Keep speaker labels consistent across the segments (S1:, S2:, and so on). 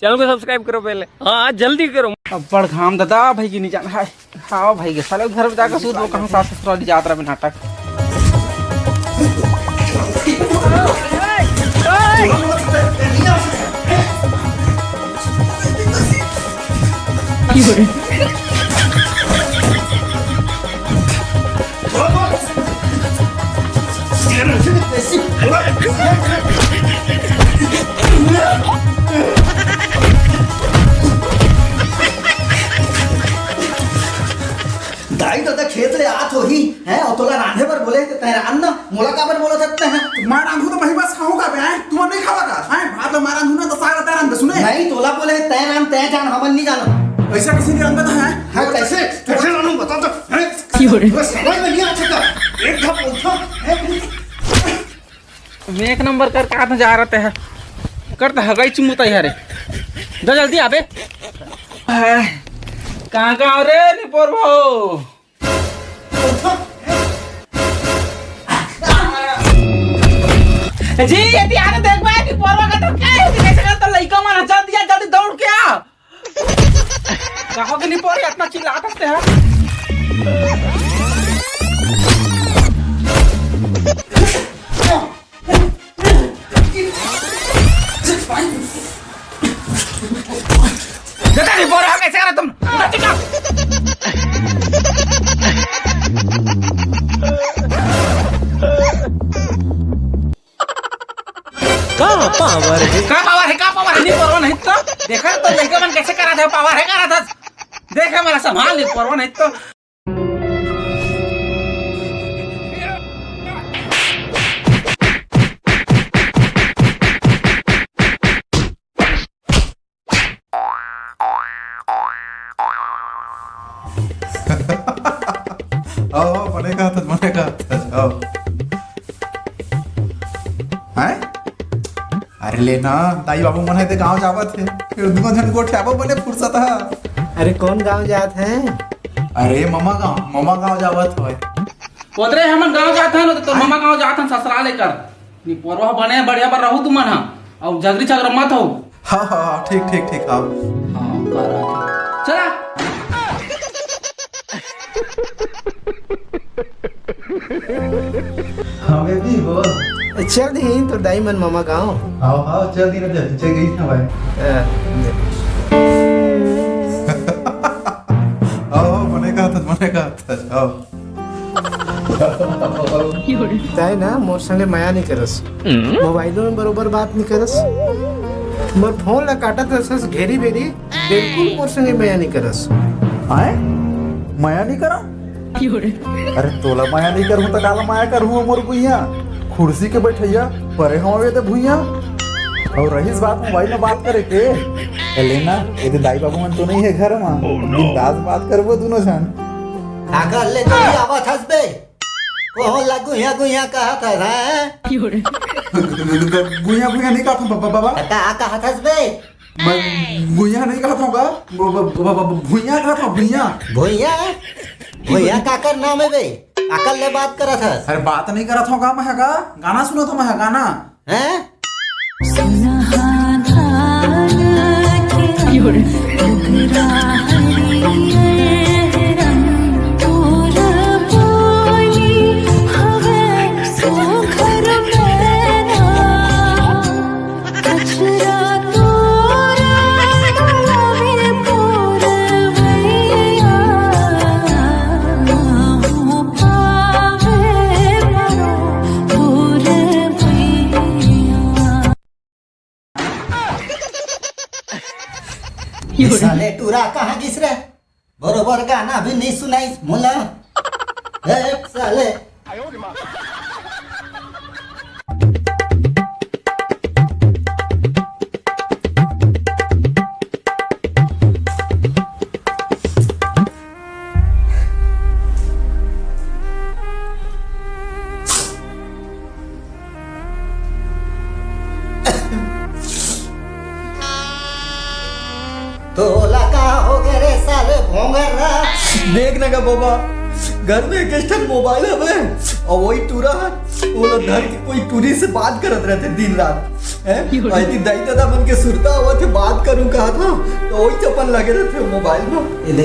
S1: Channel को subscribe करो पहले, हाँ जल्दी करो।
S2: अब बड़ घाम दादा भाई की नहीं जाना है। हाँ भाई के साले घर में जाकर सूद वो कहाँ सास ससुराली यात्रा में नाटक।
S3: दाई तो खेत ले आत हो ही है और तोला रांधे पर बोले तो तय रांध ना मोला का पर बोला सकते हैं
S4: मैं रांधू तो वही बस खाऊंगा बे तुम नहीं खावा का है भात तो मैं रांधू ना तो सारा तय रांध सुने
S3: नहीं तोला बोले तय रांध तय जान हमन नहीं जानो
S4: ऐसा किसी ने रंग है
S3: हां कैसे कैसे रानू बता तो है बस समझ में नहीं आता का एक था बोलता
S2: मैं एक नंबर कर कहाँ जा रहा है करता है गई चुमुता यार जा जल्दी आबे कहाँ कहाँ रे निपोर भाऊ जी यदि आने देख पाए कि पोरवा का तो क्या है कैसे करता लइका मन चल दिया जल्दी दौड़ के आ कहो कि नहीं पोर इतना चिल्लाते हैं जल्दी नहीं पोर कैसे कर तुम
S1: पावर है
S2: नहीं परवा नहीं तो देखा तो लड़का मन कैसे करा था पावर है करा था देखा मेरा संभाल नहीं परवा नहीं तो
S4: आओ बनेगा आओ हैं अरे लेना ताई बाबू मन है ते गांव जावत है फिर दुगो जन को ठेबो बने फुर्सत है
S3: अरे कौन गांव जात है
S4: अरे ममा गांव जावत होय
S2: पोदरे हमन गांव जात हन तो मामा गांव जात हन ससुराल लेकर नी परवा बने बढ़िया पर रहू तुमन हां और झगड़ी झगड़ा मत हो
S4: हां ठीक आओ
S2: हां करा चला
S4: हां बेबी बोल
S3: चल दी तो दाई मन मामा गांव
S4: आओ चल दी ना चल गई ना भाई आओ बनेगा आओ
S3: ताई ना मोर संगे माया नहीं करस मोबाइलों में बरोबर बात नहीं करस मोर फोन ला काटत रसस घेरी बेरी बिल्कुल मोर संगे माया नहीं करस
S4: आए माया नहीं करा अरे तोला माया नहीं करूं तो डाला माया करूं मोर भुइया कुर्सी के बैठैया परे हवे ते भुइया और रहीस बात मोबाइल में बात करे के लेना ये दाई बाबू मन तो नहीं है घर में बिंदास बात करबो दोनों जन
S3: अगर ले तो आवाज हंस बे को लागू गुया कहा था है
S4: गुइया नहीं कहता बाबा
S3: का हंस बे
S4: मैं गुइया नहीं कहता हूँ भुइया कहता हूँ भुइया
S3: भैया काकर नाम है बे अकल ले बात करा था
S4: अरे बात नहीं करा था मैं का गाना सुना था मैं गाना
S3: हैं साले टूरा कहाँ गिस रहे बरोबर गाना भी नहीं सुनाई मुला साले तोला का हो गए रे साले भोंगर रहा
S5: देखने का बाबा घर में एक एक्स्ट्रा मोबाइल है और वही टूरा वो लोग घर की कोई टूरी से बात करत रहते दिन रात हैं आई थी दाई दादा मन के सुरता हुआ थे बात करूं वही चप्पल लगे रहते मोबाइल में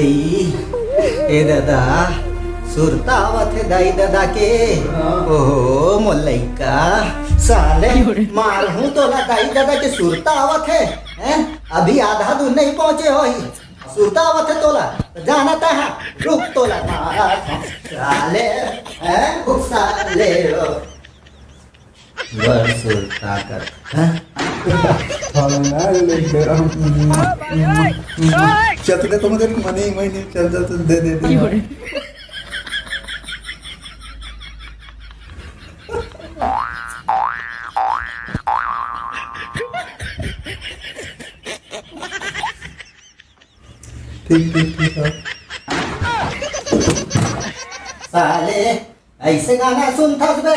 S5: ए दादा सुरता आवत है दाई दादा के ओहो मोलैका साले मार हूं तोला दाई दादा के सुरता आवत है हैं? अभी आधा दूर नहीं पहुंचे हो ही सुरता आवत है तोला जाना था रुक तोला मारा साले हैं रुक साले वर सुरता कर हैं?
S4: चल तो मुझे मनी महीने चल चल दे दे दे ठीक ठीक ठीक है।
S5: साले ऐसे गाना सुनता बे